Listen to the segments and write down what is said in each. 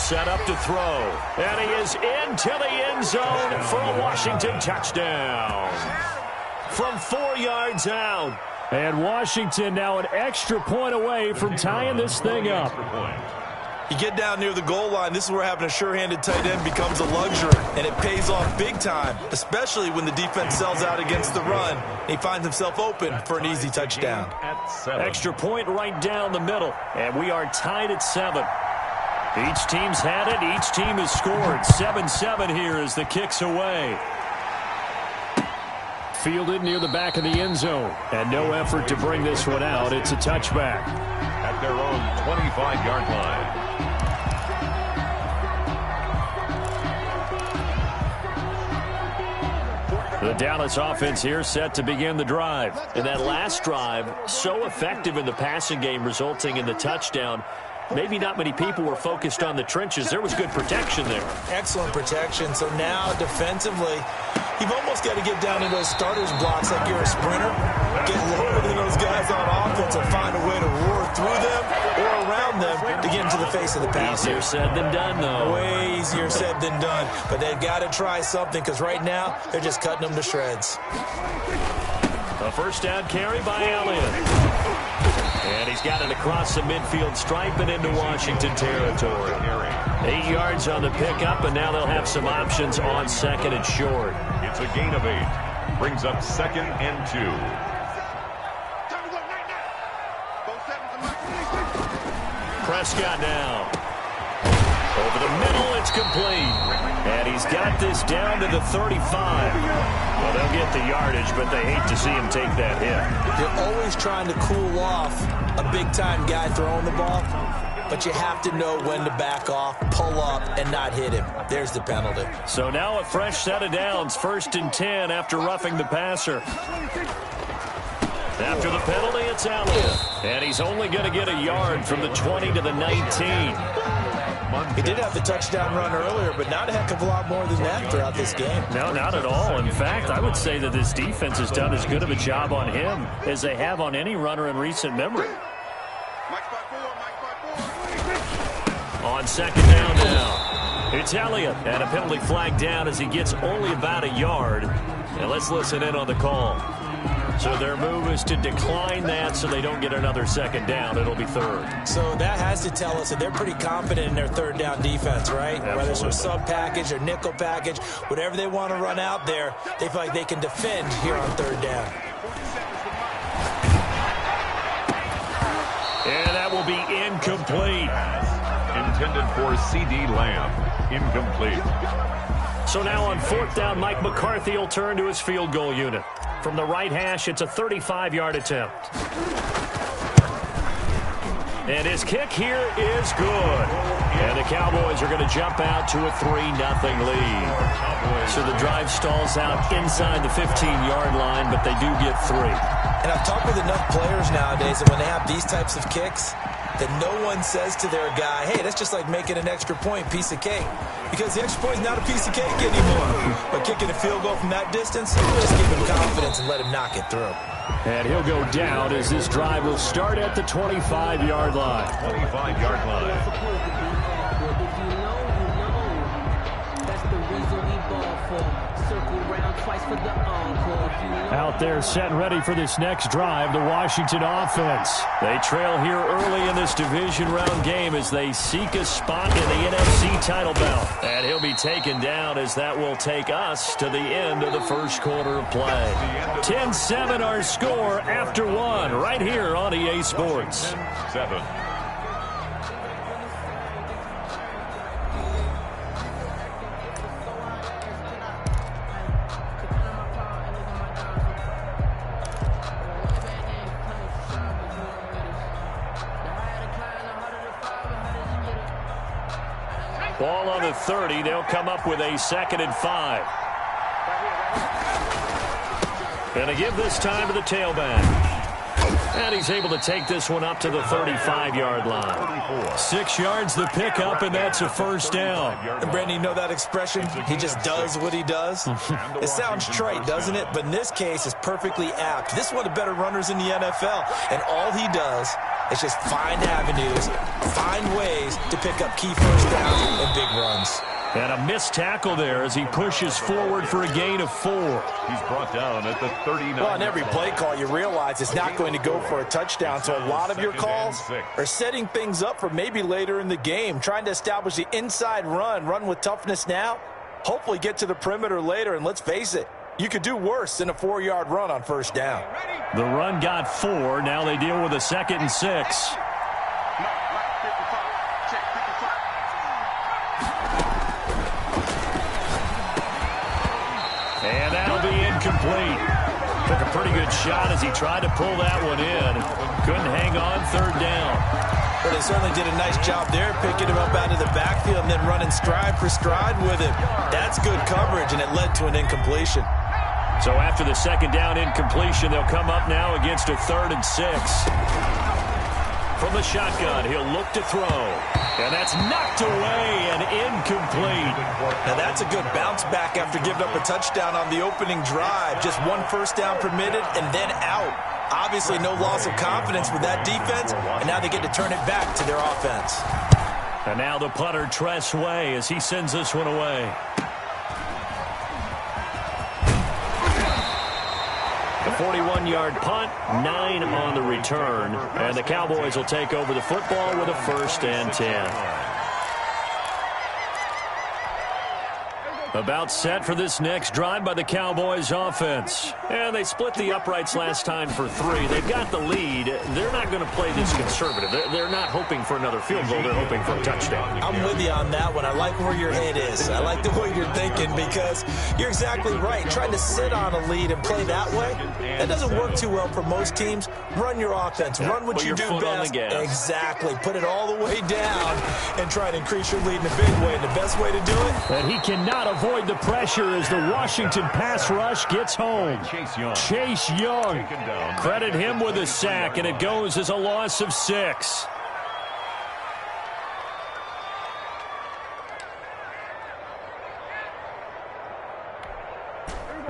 set up to throw. And he is into the end zone for a Washington touchdown. From 4 yards out. And Washington now an extra point away from tying this thing up. You get down near the goal line, this is where having a sure-handed tight end becomes a luxury, and it pays off big time, especially when the defense sells out against the run. He finds himself open for an easy touchdown. Extra point right down the middle, and we are tied at 7. Each team's had it. Each team has scored. 7-7 here as the kick's away. Fielded near the back of the end zone, and no effort to bring this one out. It's a touchback. At their own 25-yard line. The Dallas offense here set to begin the drive. And that last drive, so effective in the passing game, resulting in the touchdown. Maybe not many people were focused on the trenches. There was good protection there. Excellent protection. So now defensively, you've almost got to get down to those starters blocks like you're a sprinter. Get lower than those guys on offense and find a way to roar through them or around them to get into the face of the passer. Easier said than done, though. Way easier said than done. But they've got to try something because right now they're just cutting them to shreds. A first down carry by Elliott. And he's got it across the midfield stripe and into Washington territory. 8 yards on the pickup, and now they'll have some options on second and short. It's a gain of 8. Brings up 2nd and 2. Prescott now. Over the middle, it's complete. And he's got this down to the 35. Well, they'll get the yardage, but they hate to see him take that hit. They're always trying to cool off a big-time guy throwing the ball, but you have to know when to back off, pull up, and not hit him. There's the penalty. So now a fresh set of downs, 1st and 10 after roughing the passer. After the penalty, it's Elliott. And he's only going to get a yard from the 20 to the 19. He did have the touchdown run earlier, but not a heck of a lot more than that throughout this game. No, not at all. In fact, I would say that this defense has done as good of a job on him as they have on any runner in recent memory. On second down now, it's Elliott, and a penalty flag down as he gets only about a yard. And let's listen in on the call. So their move is to decline that so they don't get another second down. It'll be 3rd. So that has to tell us that they're pretty confident in their 3rd down defense, right? Absolutely. Whether it's a sub package or nickel package, whatever they want to run out there, they feel like they can defend here on 3rd down. And that will be incomplete. Intended for C.D. Lamb. Incomplete. So now on 4th down, Mike McCarthy will turn to his field goal unit. From the right hash, it's a 35-yard attempt. And his kick here is good. And the Cowboys are going to jump out to a 3-0 lead. So the drive stalls out inside the 15-yard line, but they do get 3. And I've talked with enough players nowadays that when they have these types of kicks, that no one says to their guy, hey, that's just like making an extra point, piece of cake. Because the extra point is not a piece of cake anymore. But kicking a field goal from that distance, just give him confidence and let him knock it through. And he'll go down as this drive will start at the 25-yard line. 25-yard line. That's the reason we ball for. Circle round twice for the encore. Out there set and ready for this next drive, the Washington offense. They trail here early in this division round game as they seek a spot in the NFC title bout. And he'll be taken down as that will take us to the end of the first quarter of play. 10-7 our score after 1 right here on EA Sports. 7. Ball on the 30. They'll come up with a 2nd and 5. And they give this time to the tailback. And he's able to take this one up to the 35-yard line. 6 yards the pickup, and that's a first down. And Brandon, you know that expression? He just does what he does. It sounds trite, doesn't it? But in this case, it's perfectly apt. This is one of the better runners in the NFL. And all he does It's just find avenues, find ways to pick up key first downs and big runs. And a missed tackle there as he pushes forward for a gain of 4. He's brought down at the 39. Well, on every play call, you realize it's not going to go for a touchdown, so a lot of your calls are setting things up for maybe later in the game, trying to establish the inside run with toughness now, hopefully get to the perimeter later, and let's face it, you could do worse than a 4-yard run on first down. The run got 4. Now they deal with a 2nd and 6. And that'll be incomplete. Took a pretty good shot as he tried to pull that one in. Couldn't hang on 3rd down. But they certainly did a nice job there, picking him up out of the backfield and then running stride for stride with him. That's good coverage, and it led to an incompletion. So after the 2nd down incompletion, they'll come up now against a 3rd and 6. From the shotgun, he'll look to throw. And that's knocked away and incomplete. Now that's a good bounce back after giving up a touchdown on the opening drive. Just 1 first down permitted and then out. Obviously no loss of confidence with that defense, and now they get to turn it back to their offense. And now the punter, Tress Way, as he sends this one away. The 41-yard punt, 9 on the return. And the Cowboys will take over the football with a 1st and 10. About set for this next drive by the Cowboys offense. And they split the uprights last time for 3. They've got the lead. They're not going to play this conservative. They're not hoping for another field goal. They're hoping for a touchdown. I'm with you on that one. I like where your head is. I like the way you're thinking because you're exactly right. Trying to sit on a lead and play that way, that doesn't work too well for most teams. Run your offense. Run what you do best. Exactly. Put it all the way down and try to increase your lead in a big way. And the best way to do it? And he cannot avoid the pressure as the Washington pass rush gets home. Chase Young. Credit him with a sack, and it goes as a loss of 6.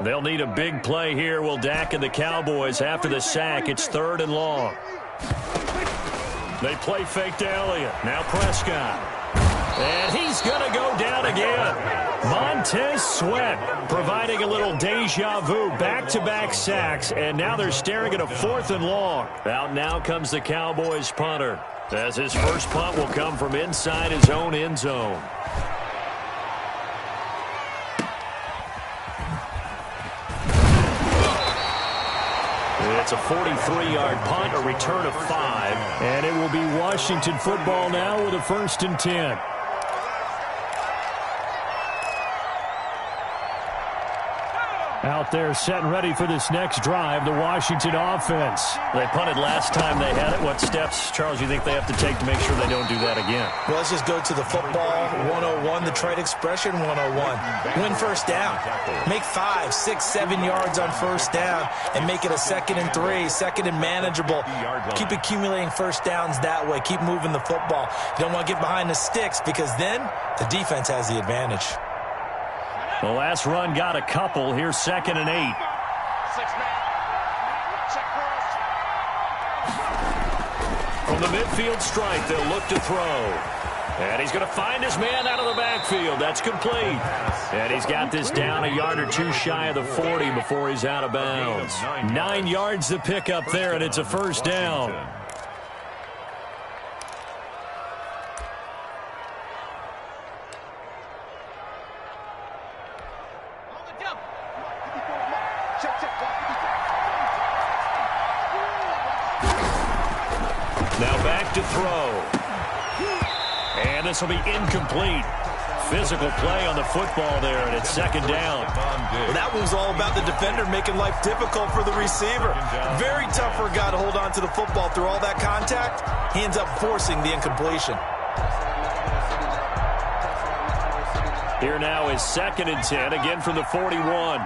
They'll need a big play here, will Dak and the Cowboys. After the sack, it's 3rd and long. They play fake to Elliott. Now Prescott. And he's going to go down again. Montez Sweat providing a little deja vu. Back-to-back sacks, and now they're staring at a 4th and long. Out now comes the Cowboys punter, as his first punt will come from inside his own end zone. It's a 43-yard punt, a return of 5. And it will be Washington football now with a 1st and 10. Out there set and ready for this next drive, the Washington offense. They punted last time they had it. What steps, Charles, you think they have to take to make sure they don't do that again? Well, let's just go to the football 101, the trade expression 101. Win first down. Make 5, 6, 7 yards on first down and make it a 2nd and 3, 2nd and manageable. Keep accumulating first downs that way. Keep moving the football. You don't want to get behind the sticks because then the defense has the advantage. The last run got a couple. Here's 2nd and 8. From the midfield stripe, they'll look to throw. And he's going to find his man out of the backfield. That's complete. And he's got this down a yard or 2 shy of the 40 before he's out of bounds. 9 yards to pick up there, and it's a 1st down. Now back to throw. And this will be incomplete. Physical play on the football there, and it's 2nd down. Well, that was all about the defender making life difficult for the receiver. Very tough for a guy to hold on to the football through all that contact. He ends up forcing the incompletion. Here now is 2nd and 10, again from the 41.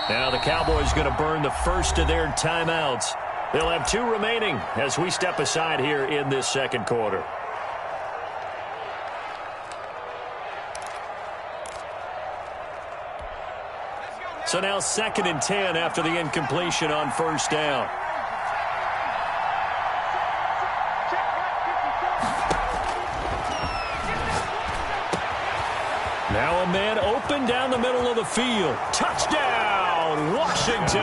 Now the Cowboys going to burn the first of their timeouts. They'll have 2 remaining as we step aside here in this 2nd quarter. So now 2nd and 10 after the incompletion on first down. Now a man open down the middle of the field. Touchdown, Washington!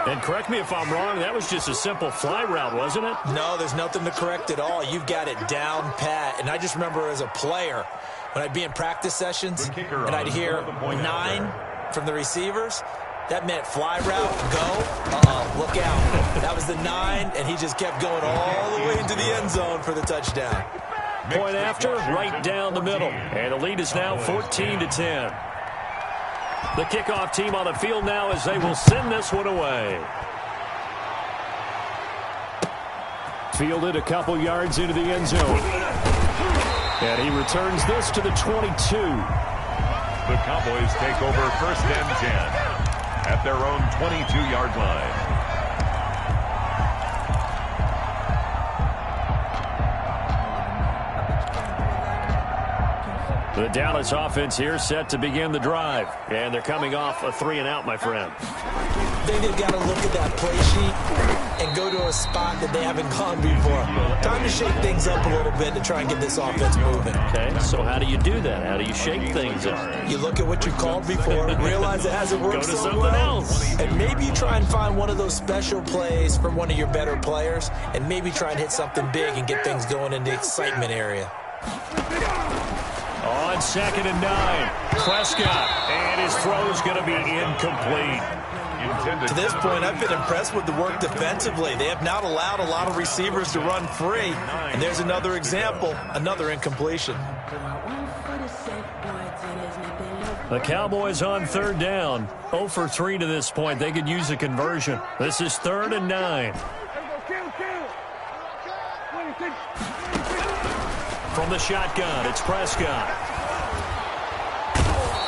And correct me if I'm wrong, that was just a simple fly route, wasn't it? No, there's nothing to correct at all. You've got it down pat. And I just remember as a player, when I'd be in practice sessions and I'd hear 9 from the receivers, that meant fly route, go, look out. That was the 9, and he just kept going all the way into the end zone for the touchdown. Point after, right down the middle. And the lead is now 14-10. The kickoff team on the field now as they will send this one away. Fielded a couple yards into the end zone. And he returns this to the 22. The Cowboys take over 1st and 10 at their own 22-yard line. The Dallas offense here set to begin the drive. And they're coming off a 3-and-out, my friend. They've got to look at that play sheet and go to a spot that they haven't gone before. Time to shake things up a little bit to try and get this offense moving. Okay, so how do you do that? How do you shake things up? You look at what you called before, realize it hasn't worked Go to so something well, else. and maybe you try and find one of those special plays from one of your better players, and maybe try and hit something big and get things going in the excitement area. On 2nd and 9, Prescott, and his throw's going to be incomplete. To this point, I've been impressed with the work defensively. They have not allowed a lot of receivers to run free. And there's another example, another incompletion. The Cowboys on 3rd down, 0 for 3 to this point. They could use a conversion. This is 3rd and 9. From the shotgun, it's Prescott.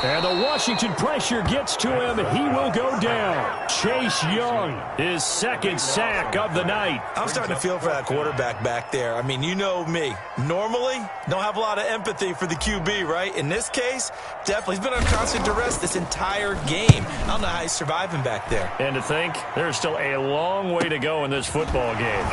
And the Washington pressure gets to him. He will go down. Chase Young, his 2nd sack of the night. I'm starting to feel for that quarterback back there. I mean, you know me. Normally, don't have a lot of empathy for the QB, right? In this case, definitely. He's been on constant duress this entire game. I don't know how he's surviving back there. And to think, there's still a long way to go in this football game.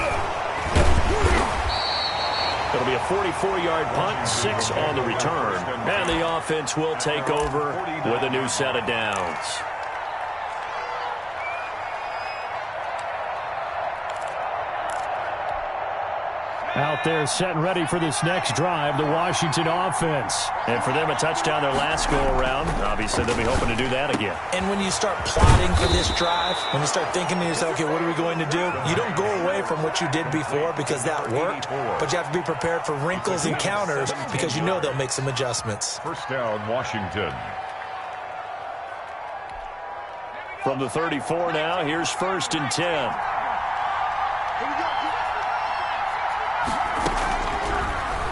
It'll be a 44-yard punt, 6 on the return. And the offense will take over with a new set of downs. out there set and ready for this next drive, the Washington offense. And for them, a touchdown their last go-around. Obviously, they'll be hoping to do that again. And when you start plotting for this drive, when you start thinking to yourself, okay, what are we going to do? You don't go away from what you did before because that worked, but you have to be prepared for wrinkles and counters because you know they'll make some adjustments. First down, Washington. From the 34 now, here's 1st and 10.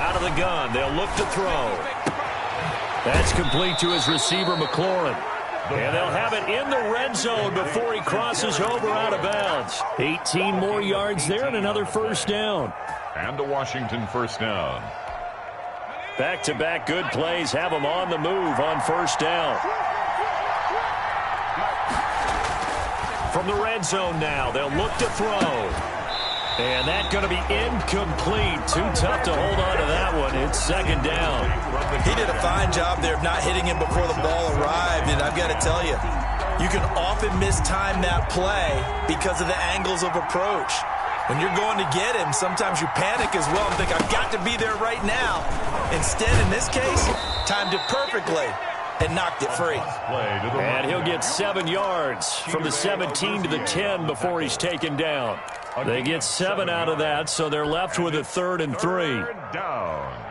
Out of the gun, they'll look to throw. That's complete to his receiver, McLaurin. And they'll have it in the red zone before he crosses over out of bounds. 18 more yards there and another first down. And a Washington first down. Back-to-back good plays have them on the move on first down. From the red zone now, they'll look to throw. And that's going to be incomplete. Too tough to hold on to that one. It's 2nd down. He did a fine job there of not hitting him before the ball arrived. And I've got to tell you, you can often mistime that play because of the angles of approach. When you're going to get him, sometimes you panic as well and think, I've got to be there right now. Instead, in this case, timed it perfectly and knocked it free. And he'll get 7 yards from the 17 to the 10 before he's taken down. They get 7 out of that, so they're left with a 3rd and 3. Third down.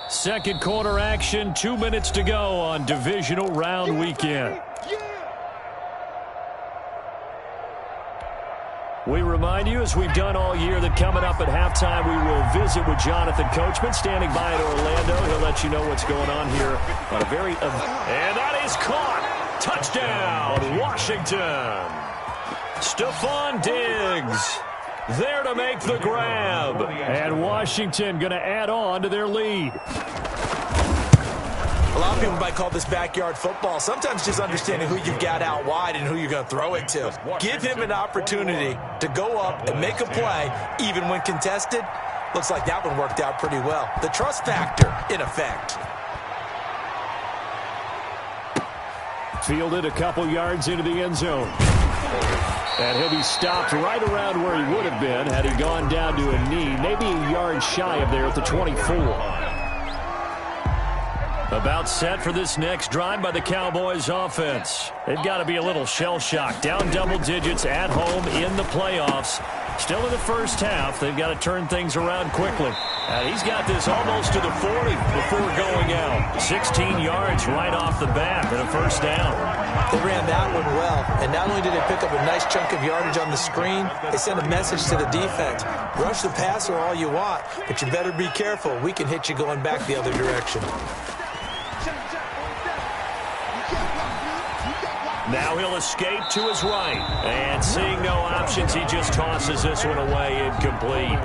Second quarter action, 2 minutes to go on divisional round weekend. We remind you, as we've done all year, that coming up at halftime, we will visit with Jonathan Coachman, standing by in Orlando. He'll let you know what's going on here on a very... And that is caught. Touchdown, Washington. Stephon Diggs. there to make the grab. And Washington going to add on to their lead. A lot of people might call this backyard football. Sometimes just understanding who you've got out wide and who you're going to throw it to. Give him an opportunity to go up and make a play, even when contested. Looks like that one worked out pretty well. The trust factor in effect. Fielded a couple yards into the end zone. And he'll be stopped right around where he would have been had he gone down to a knee, maybe a yard shy of there at the 24. About set for this next drive by the Cowboys offense. They've got to be a little shell-shocked. Down double digits at home in the playoffs. Still in the first half. They've got to turn things around quickly. And he's got this almost to the 40 before going out. 16 yards right off the bat and a first down. They ran that one well. And not only did they pick up a nice chunk of yardage on the screen, they sent a message to the defense. Rush the passer all you want, but you better be careful. We can hit you going back the other direction. Now he'll escape to his right. And seeing no options, he just tosses this one away incomplete.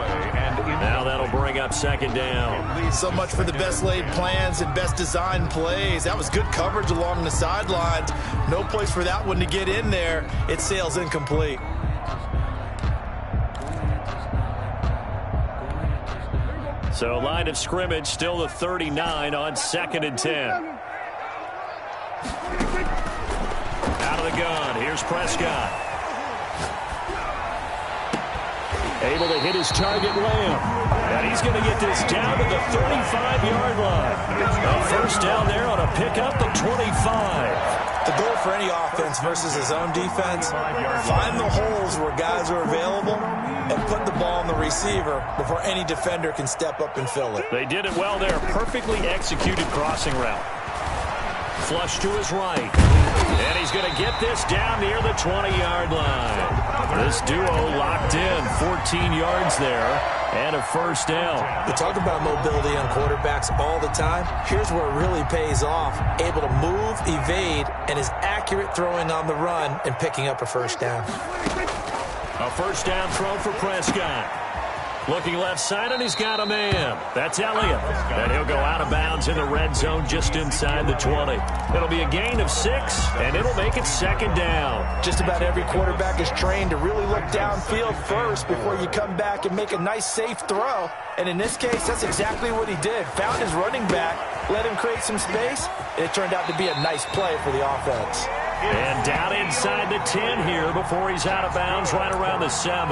Now that'll bring up second down. So much for the best laid plans and best designed plays. That was good coverage along the sidelines. No place for that one to get in there. It sails incomplete. So line of scrimmage still the 39 on 2nd and 10. Out of the gun. Here's Prescott. Able to hit his target, Lamb. And he's going to get this down to the 35-yard line. A first down there on a pickup of 25. The goal for any offense versus his own defense, find the holes where guys are available and put the ball on the receiver before any defender can step up and fill it. They did it well there. Perfectly executed crossing route. Flush to his right. And he's going to get this down near the 20-yard line. This duo locked in. 14 yards there and a first down. We talk about mobility on quarterbacks all the time. Here's where it really pays off. Able to move, evade, and is accurate throwing on the run and picking up a first down. A first down throw for Prescott. Looking left side, and he's got a man. That's Elliott. And he'll go out of bounds in the red zone just inside the 20. It'll be a gain of 6, and it'll make it second down. Just about every quarterback is trained to really look downfield first before you come back and make a nice, safe throw. And in this case, that's exactly what he did. Found his running back, let him create some space, and it turned out to be a nice play for the offense. And down inside the 10 here before he's out of bounds right around the 7.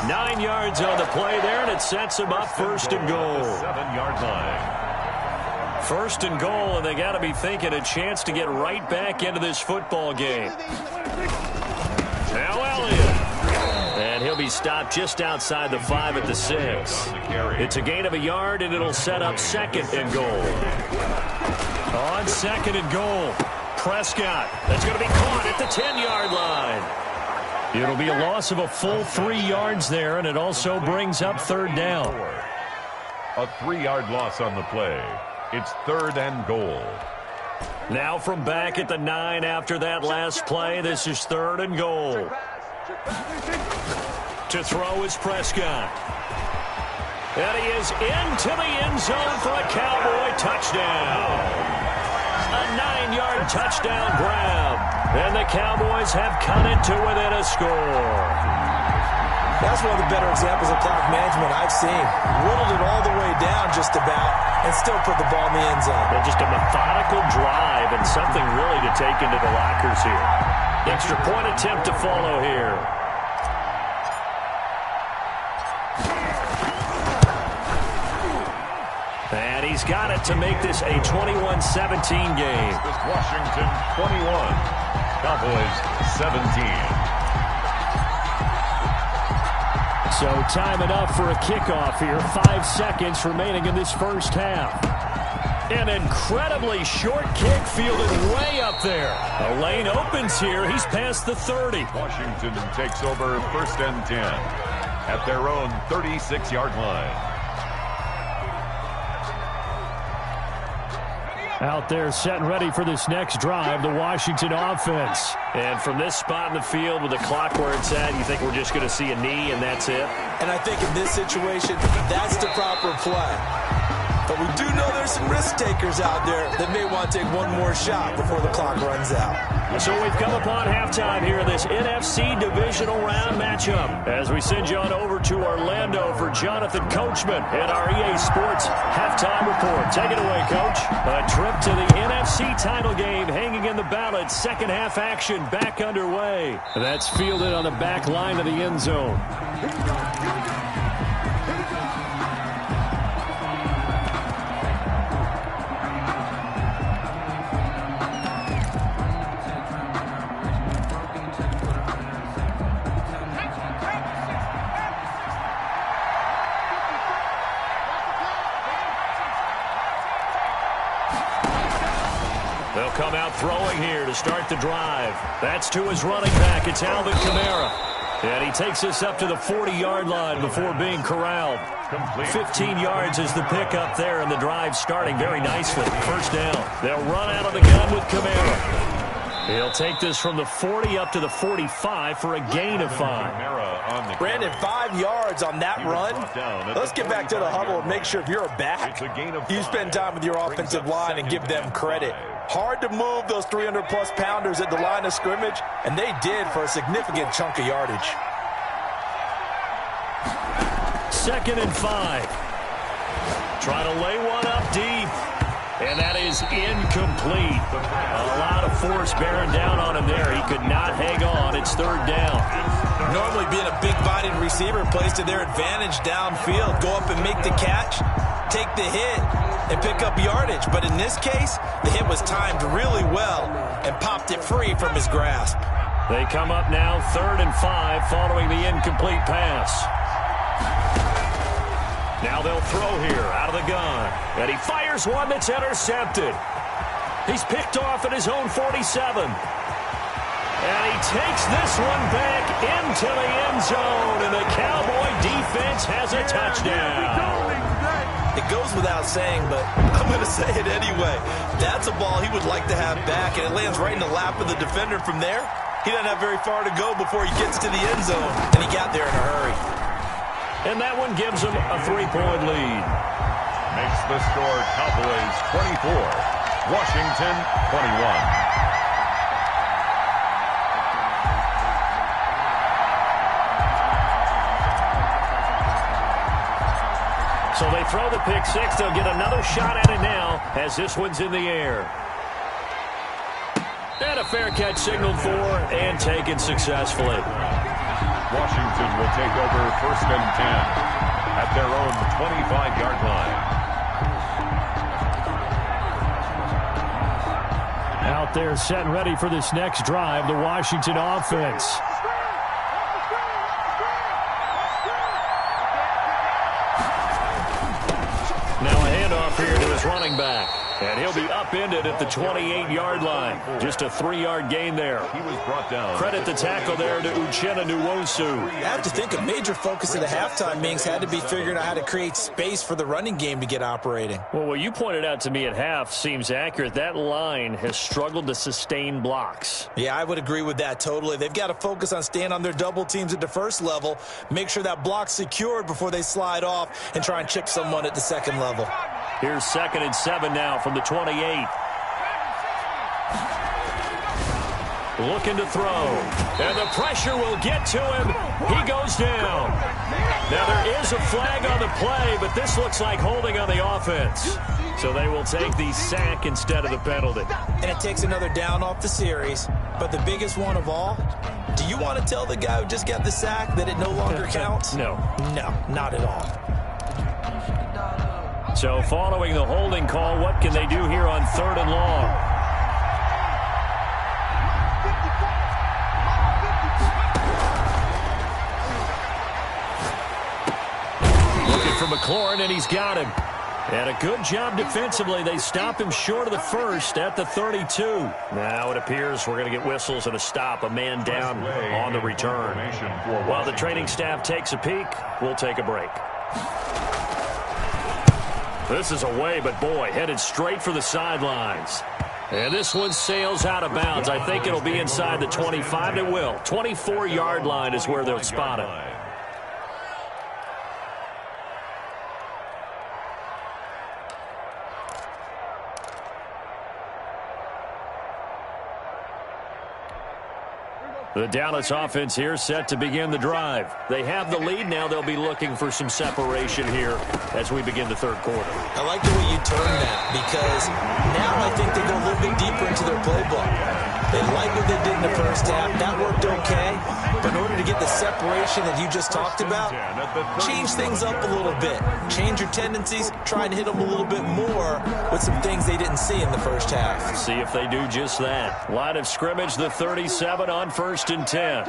9 yards on the play there, and it sets him up first and goal. 7-yard line. First and goal, and they got to be thinking a chance to get right back into this football game. Now Elliott. And he'll be stopped just outside the 5 at the 6. It's a gain of a yard, and it'll set up second and goal. On second and goal. Prescott. That's going to be caught at the 10-yard line. It'll be a loss of a full 3 yards there, and it also brings up third down. A 3-yard loss on the play. It's third and goal. Now from back at the 9 after that last play, this is third and goal. To throw is Prescott. And he is into the end zone for a Cowboy touchdown. A 9-yard touchdown grab. And the Cowboys have cut it to within a score. That's one of the better examples of clock management I've seen. Whittled it all the way down just about and still put the ball in the end zone. Well, just a methodical drive and something really to take into the lockers here. Extra point attempt to follow here. And he's got it to make this a 21-17 game. Washington 21. Cowboys 17. So time enough for a kickoff here. 5 seconds remaining in this first half. An incredibly short kick fielded way up there. A lane opens here. He's past the 30. Washington takes over first and 10 at their own 36-yard line. Out there set and ready for this next drive, the Washington offense. And from this spot in the field with the clock where it's at, you think we're just going to see a knee and that's it? And I think in this situation, that's the proper play. But we do know there's some risk takers out there that may want to take one more shot before the clock runs out. So we've come upon halftime here in this NFC divisional round matchup. As we send you on over to Orlando for Jonathan Coachman and our EA Sports halftime report. Take it away, Coach. A trip to the NFC title game hanging in the balance. Second half action back underway. That's fielded on the back line of the end zone. They'll come out throwing here to start the drive. That's to his running back. It's Alvin Kamara. And he takes us up to the 40-yard line before being corralled. 15 yards is the pickup there, and the drive starting very nicely. First down. They'll run out of the gun with Kamara. He'll take this from the 40 up to the 45 for a gain of 5. Brandon, 5 yards on that run. Let's get back to the huddle and make sure if you're a back, you spend time with your offensive line and give them credit. Hard to move those 300-plus pounders at the line of scrimmage, and they did for a significant chunk of yardage. 2nd and 5. Trying to lay one up deep. And that is incomplete. A lot of force bearing down on him there. He could not hang on. It's 3rd down. Normally being a big-bodied receiver plays to their advantage downfield. Go up and make the catch, take the hit, and pick up yardage. But in this case, the hit was timed really well and popped it free from his grasp. They come up now 3rd and 5 following the incomplete pass. Now they'll throw here out of the gun. And he fires one that's intercepted. He's picked off at his own 47. And he takes this one back into the end zone. And the Cowboy defense has a touchdown. It goes without saying, but I'm going to say it anyway. That's a ball he would like to have back, and it lands right in the lap of the defender from there. He doesn't have very far to go before he gets to the end zone, and he got there in a hurry. And that one gives them a 3-point lead. Makes the score Cowboys 24, Washington 21. So they throw the pick six. They'll get another shot at it now as this one's in the air. And a fair catch signaled for and taken successfully. Washington will take over 1st and 10 at their own 25-yard line. Out there set and ready for this next drive, the Washington offense. Now a handoff here to his running back. And he'll be upended at the 28-yard line. Just a 3-yard gain there. He was brought down. Credit the tackle there to Uchenna Nwosu. I have to think a major focus of the halftime meetings had to be figuring out how to create space for the running game to get operating. Well, what you pointed out to me at half seems accurate. That line has struggled to sustain blocks. Yeah, I would agree with that totally. They've got to focus on staying on their double teams at the first level, make sure that block's secured before they slide off and try and chip someone at the second level. Here's 2nd and 7 now from the 28. Looking to throw. And the pressure will get to him. He goes down. Now there is a flag on the play, but this looks like holding on the offense. So they will take the sack instead of the penalty. And it takes another down off the series. But the biggest one of all, do you want to tell the guy who just got the sack that it no longer counts? No. No, not at all. So following the holding call, what can they do here on 3rd and long? Looking for McLaurin, and he's got him. And a good job defensively. They stop him short of the first at the 32. Now it appears we're going to get whistles and a stop. A man down on the return. While the training staff takes a peek, we'll take a break. This is away, but boy, headed straight for the sidelines. And this one sails out of bounds. I think it'll be inside the 25. It will. 24-yard line is where they'll spot it. The Dallas offense here set to begin the drive. They have the lead now. They'll be looking for some separation here as we begin the third quarter. I like the way you turn that because now I think they go a little bit deeper into their playbook. They like what they did in the first half. That worked okay. But in order to get the separation that you just talked about, change things up a little bit. Change your tendencies. Try and hit them a little bit more with some things they didn't see in the first half. See if they do just that. Line of scrimmage, the 37 on 1st and 10.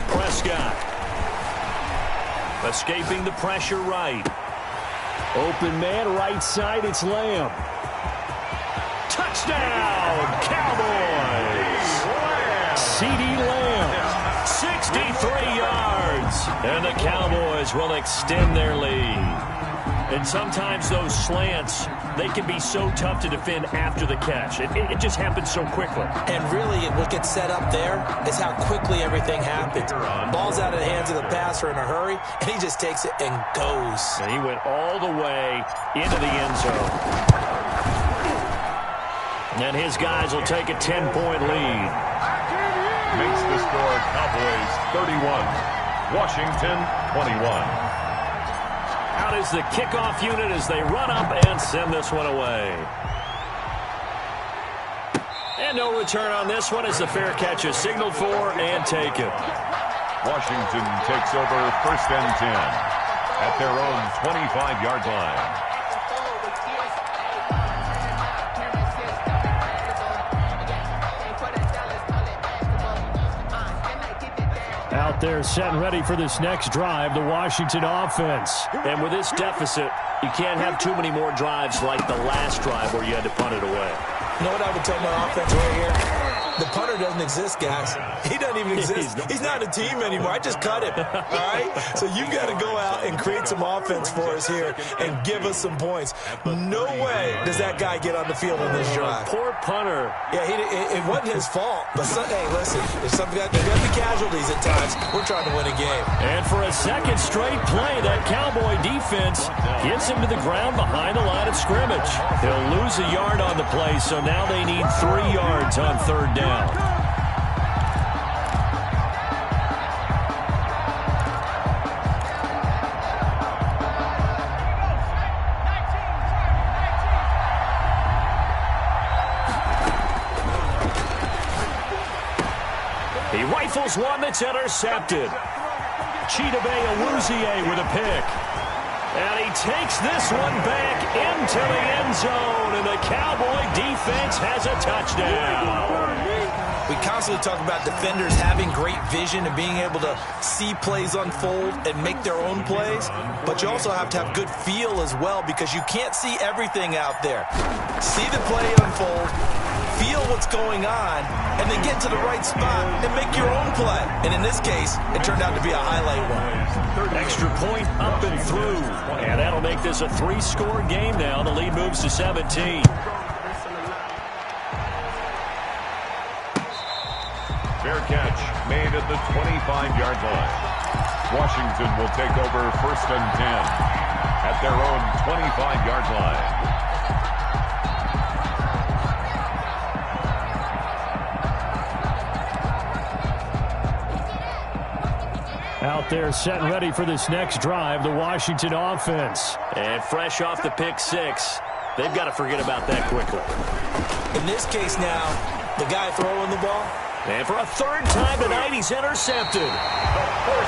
Prescott. Escaping the pressure right. Open man right side, it's Lamb. Touchdown, Cowboys! CeeDee Lamb, 63 yards. And the Cowboys will extend their lead. And sometimes those slants, they can be so tough to defend after the catch. It just happens so quickly. And really, what gets set up there is how quickly everything happens. Ball's out of the hands of the passer in a hurry, and he just takes it and goes. And he went all the way into the end zone. And his guys will take a 10-point lead. Makes the score Cowboys 31, Washington 21. Out is the kickoff unit as they run up and send this one away. And no return on this one as the fair catch is signaled for and taken. Washington takes over 1st and 10 at their own 25-yard line. Out there set and ready for this next drive, the Washington offense. And with this deficit, you can't have too many more drives like the last drive where you had to punt it away. You know what I would tell my offense right here? The punter doesn't exist, guys. He doesn't even exist. He's not a team anymore. I just cut him, all right? So you've got to go out and create some offense for us here and give us some points. No way does that guy get on the field on this drive. Poor punter. Yeah, it wasn't his fault. But, hey, listen, there's going to be casualties at times. We're trying to win a game. And for a second straight play, that Cowboy defense gets him to the ground behind the line of scrimmage. He'll lose a yard on the play, so now they need 3 yards on 3rd down. He rifles one that's intercepted. Chidobe Awuzie with a pick. And he takes this one back into the end zone, and the Cowboy defense has a touchdown. We constantly talk about defenders having great vision and being able to see plays unfold and make their own plays, but you also have to have good feel as well because you can't see everything out there. See the play unfold, feel what's going on, and then get to the right spot and make your own play. And in this case, it turned out to be a highlight one. Extra point up and through. And that'll make this a 3-score game now. The lead moves to 17. Fair catch made at the 25-yard line. Washington will take over 1st and 10 at their own 25-yard line. Out there set and ready for this next drive, the Washington offense. And fresh off the pick 6, they've got to forget about that quickly. In this case now, the guy throwing the ball. And for a 3rd time tonight, he's intercepted.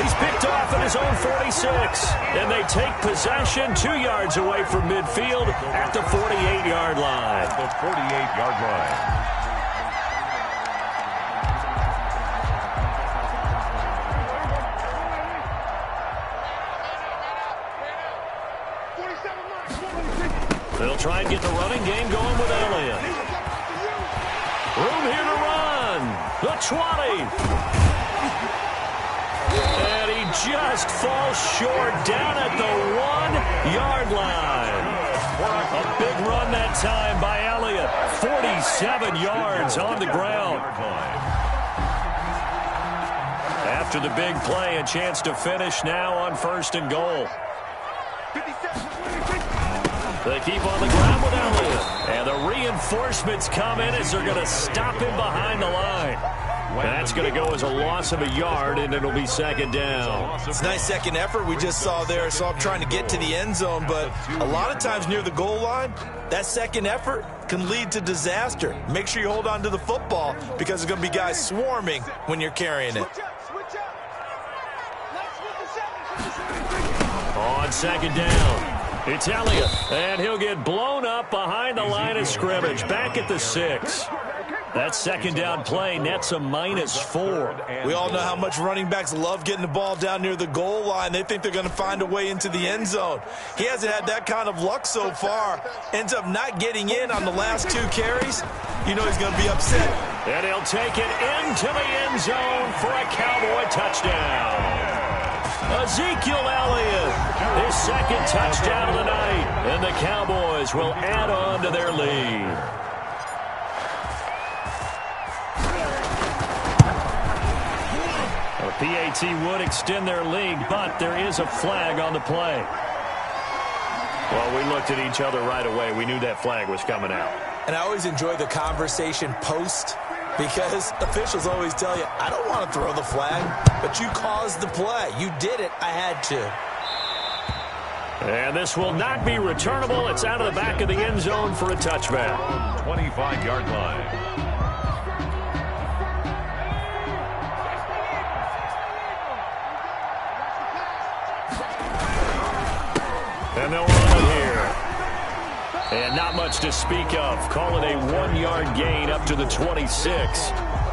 He's picked off at his own 46. And they take possession 2 yards away from midfield at the 48-yard line. The 48-yard line. They'll try and get the running game going with Elliott. Room here to run. The 20. And he just falls short down at the 1-yard line. A big run that time by Elliott. 47 yards on the ground. After the big play, a chance to finish now on 1st and goal. They keep on the ground with Elliott. And the reinforcements come in as they're going to stop him behind the line. That's going to go as a loss of a yard, and it'll be 2nd down. It's a nice second effort we just saw there. So I'm trying to get to the end zone, but a lot of times near the goal line, that second effort can lead to disaster. Make sure you hold on to the football because there's going to be guys swarming when you're carrying it. On 2nd down, it's Elliott, and he'll get blown up behind the line of scrimmage, back at the 6. That 2nd down play nets a -4. We all know how much running backs love getting the ball down near the goal line. They think they're going to find a way into the end zone. He hasn't had that kind of luck so far. Ends up not getting in on the last 2 carries. You know he's going to be upset. And he'll take it into the end zone for a Cowboy touchdown. Ezekiel Elliott, his 2nd touchdown of the night. And the Cowboys will add on to their lead. PAT would extend their lead, but there is a flag on the play. Well, we looked at each other right away. We knew that flag was coming out. And I always enjoy the conversation post because officials always tell you, I don't want to throw the flag, but you caused the play. You did it. I had to. And this will not be returnable. It's out of the back of the end zone for a touchback. 25-yard line. And they'll run it here. And not much to speak of. Call it a 1-yard gain up to the 26.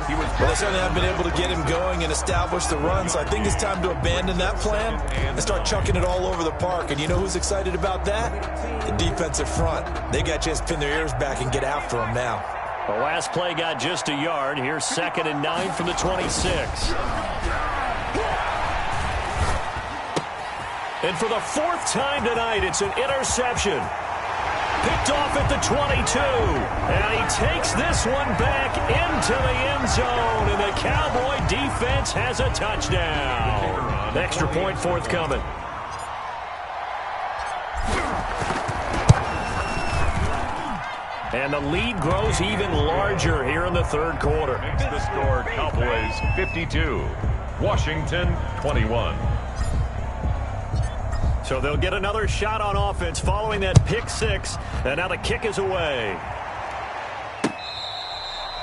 Well, they certainly haven't been able to get him going and establish the run, so I think it's time to abandon that plan and start chucking it all over the park. And you know who's excited about that? The defensive front. They got to just pin their ears back and get after him now. The last play got just a yard. Here's 2nd and 9 from the 26. And for the 4th time tonight, it's an interception. Picked off at the 22. And he takes this one back into the end zone. And the Cowboy defense has a touchdown. Extra point forthcoming. And the lead grows even larger here in the 3rd quarter. Makes the score Cowboys 52, Washington 21. So they'll get another shot on offense following that pick 6. And now the kick is away.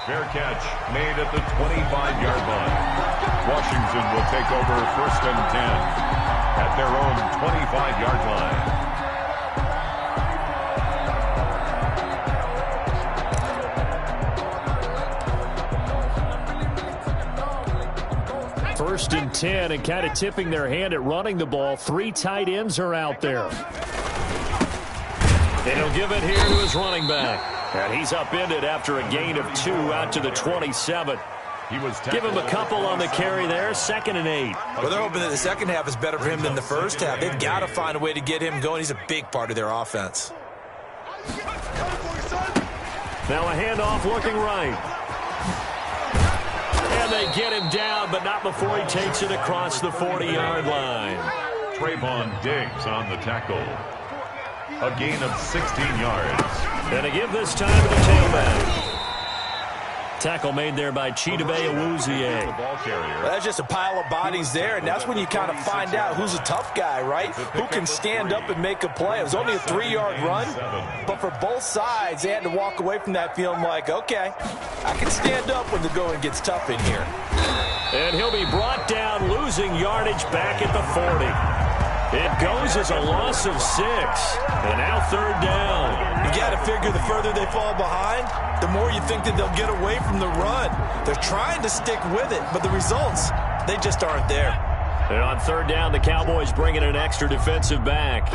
Fair catch made at the 25-yard line. Washington will take over 1st and 10 at their own 25-yard line. 1st and 10, and kind of tipping their hand at running the ball. 3 tight ends are out there. And he'll give it here to his running back. And he's upended after a gain of 2 out to the 27. Give him a couple on the carry there. 2nd and 8. Well, they're hoping that the second half is better for him than the first half. They've got to find a way to get him going. He's a big part of their offense. Now a handoff looking right. And they get him down, but not before he takes it across the 40-yard line. Trayvon Diggs on the tackle. A gain of 16 yards. And to give this time to the tailback. Tackle made there by Chidobe Awuzie. Well, that's just a pile of bodies there, and that's when you kind of find out who's a tough guy, right? Who can stand up and make a play. It was only a 3-yard run, but for both sides, they had to walk away from that feeling like, okay, I can stand up when the going gets tough in here. And he'll be brought down, losing yardage back at the 40. It goes as a loss of 6. And now 3rd down. You got to figure the further they fall behind, the more you think that they'll get away from the run. They're trying to stick with it, but the results, they just aren't there. And on 3rd down, the Cowboys bring in an extra defensive back.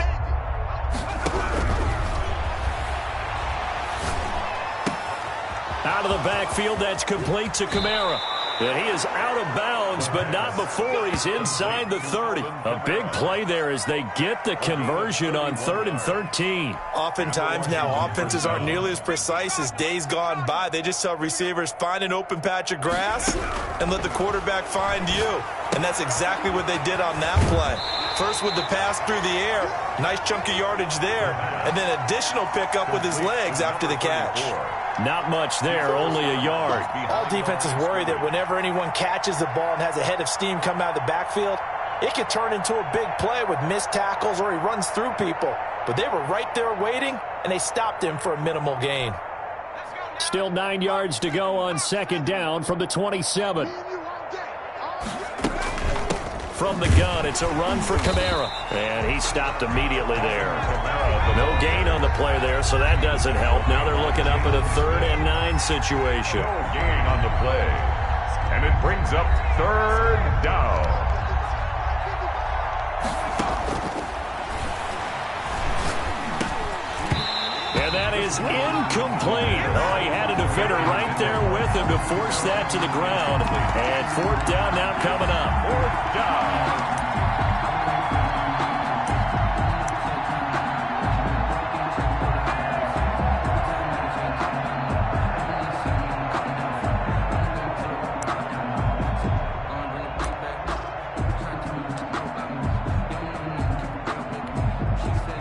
Out of the backfield, that's complete to Kamara. And he is out of bounds, but not before he's inside the 30. A big play there as they get the conversion on 3rd and 13. Oftentimes now, offenses aren't nearly as precise as days gone by. They just tell receivers, find an open patch of grass and let the quarterback find you. And that's exactly what they did on that play. First with the pass through the air, nice chunk of yardage there, and then additional pickup with his legs after the catch. Not much there, only a yard. All defenses worry that whenever anyone catches the ball and has a head of steam come out of the backfield, it could turn into a big play with missed tackles or he runs through people. But they were right there waiting, and they stopped him for a minimal gain. Still 9 yards to go on 2nd down from the 27. From the gun, it's a run for Kamara. And he stopped immediately there. No gain on the play there, so that doesn't help. Now they're looking up at a 3rd and 9 situation. No gain on the play. And it brings up 3rd down. And that is incomplete. Oh, he had a defender right there with him to force that to the ground. And 4th down now coming up. 4th down.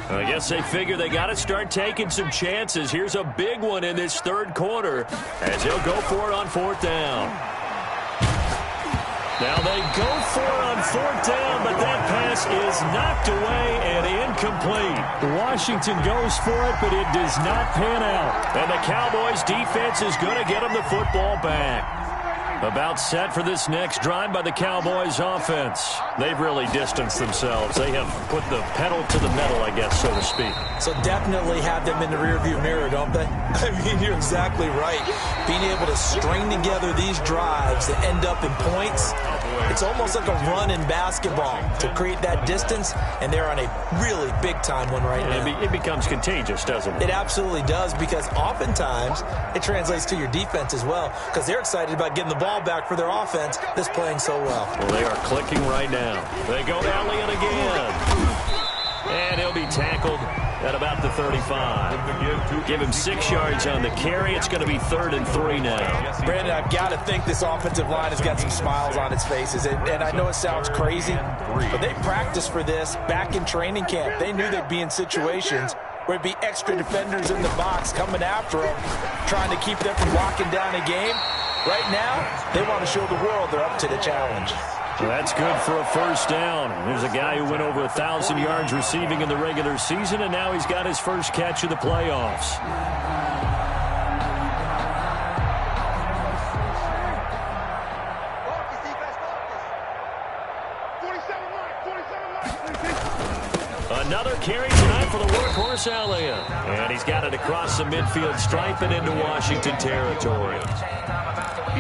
I guess they figure they got to start taking some chances. Here's a big one in this 3rd quarter as he'll go for it on 4th down. Now they go for it on 4th down, but that pass is knocked away and incomplete. Washington goes for it, but it does not pan out. And the Cowboys defense is going to get them the football back. About set for this next drive by the Cowboys offense. They've really distanced themselves. They have put the pedal to the metal, I guess, so to speak. So definitely have them in the rearview mirror, don't they? I mean, you're exactly right. Being able to string together these drives that end up in points, it's almost like a run in basketball to create that distance, and they're on a really big-time one right now. It becomes contagious, doesn't it? It absolutely does, because oftentimes it translates to your defense as well, because they're excited about getting the ball back for their offense that's playing so well. Well, they are clicking right now. They go to Elliott again. And he'll be tackled at about the 35. Give him 6 yards on the carry. It's going to be 3rd and 3 now. Brandon, I've got to think this offensive line has got some smiles on its faces. And I know it sounds crazy, but they practiced for this back in training camp. They knew they'd be in situations where it'd be extra defenders in the box coming after them, trying to keep them from locking down a game. Right now, they want to show the world they're up to the challenge. Well, that's good for a 1st down. There's a guy who went over 1,000 yards receiving in the regular season, and now he's got his first catch of the playoffs. Another carry tonight for the workhorse Elliott. And he's got it across the midfield stripe and into Washington territory.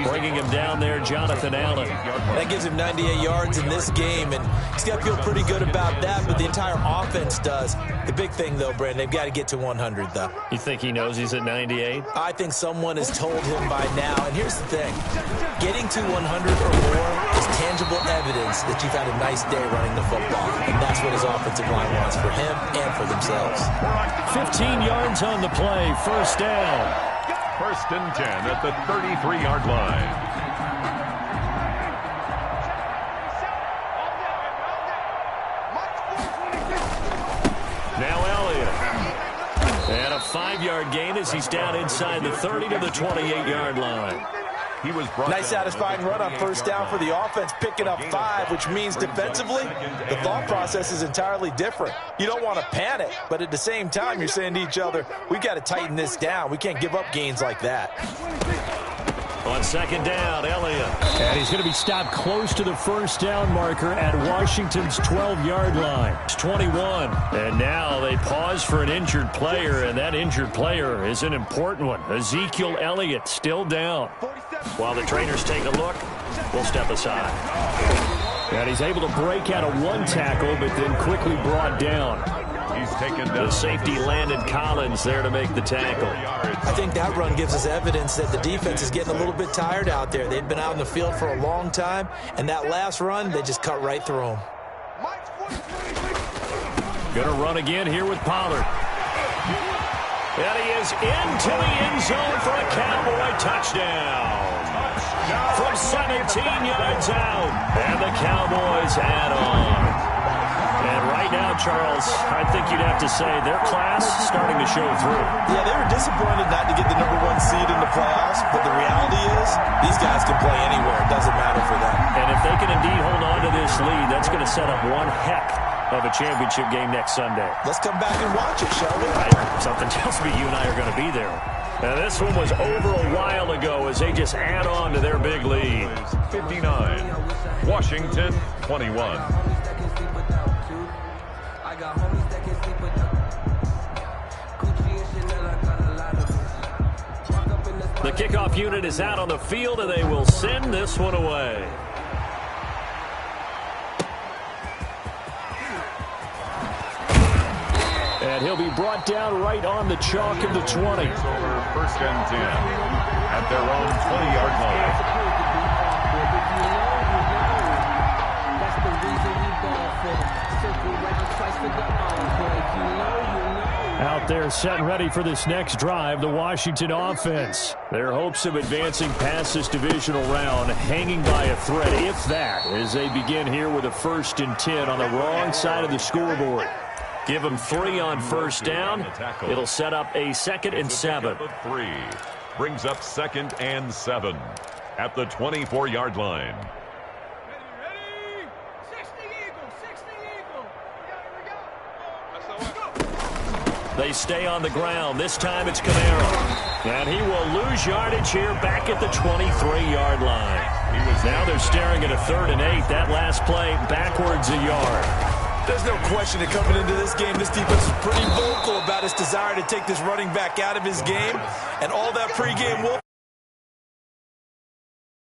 Bringing him down there, Jonathan Allen. That gives him 98 yards in this game, and he's got to feel pretty good about that, but the entire offense does. The big thing, though, Brandon, they've got to get to 100, though. You think he knows he's at 98? I think someone has told him by now, and here's the thing. Getting to 100 or more is tangible evidence that you've had a nice day running the football, and that's what his offensive line wants for him and for themselves. 15 yards on the play, 1st down. 1st and 10 at the 33-yard line. Now Elliott. And a 5-yard gain as he's down inside the 30 to the 28-yard line. He was nice satisfying run on 1st down for the offense, picking up 5, which means defensively, the thought process is entirely different. You don't want to panic, but at the same time, you're saying to each other, we've got to tighten this down. We can't give up gains like that. On 2nd down, Elliott. And he's going to be stopped close to the 1st down marker at Washington's 12-yard line. It's 21. And now they pause for an injured player, and that injured player is an important one. Ezekiel Elliott still down. While the trainers take a look, we'll step aside. And he's able to break out of 1 tackle, but then quickly brought down. He's taken down. The safety landed Collins there to make the tackle. I think that run gives us evidence that the defense is getting a little bit tired out there. They've been out in the field for a long time, and that last run, they just cut right through them. Going to run again here with Pollard. And he is into the end zone for a Cowboy touchdown. From 17 yards out. And the Cowboys add on. And right now, Charles, I think you'd have to say their class starting to show through. Yeah, they were disappointed not to get the #1 seed in the playoffs, but the reality is these guys can play anywhere. It doesn't matter for them. And if they can indeed hold on to this lead, that's going to set up one heck of a championship game next Sunday. Let's come back and watch it, shall we? Something tells me you and I are going to be there. Now, this one was over a while ago as they just add on to their big lead. 59. Washington, 21. The kickoff unit is out on the field, and they will send this one away. And he'll be brought down right on the chalk of the 20. First and 10 at their own 20-yard line. That's the reason we ball for. Circle round twice for the Out there set and ready for this next drive, the Washington offense. Their hopes of advancing past this divisional round hanging by a thread, if that, as they begin here with a 1st and 10 on the wrong side of the scoreboard. Give them 3 on first down. It'll set up a 2nd and 7. 3 brings up 2nd and 7 at the 24-yard line. They stay on the ground. This time it's Kamara. And he will lose yardage here back at the 23-yard line. Now they're staring at a 3rd and 8. That last play backwards a yard. There's no question that coming into this game, this defense was pretty vocal about its desire to take this running back out of his game. And all that pregame will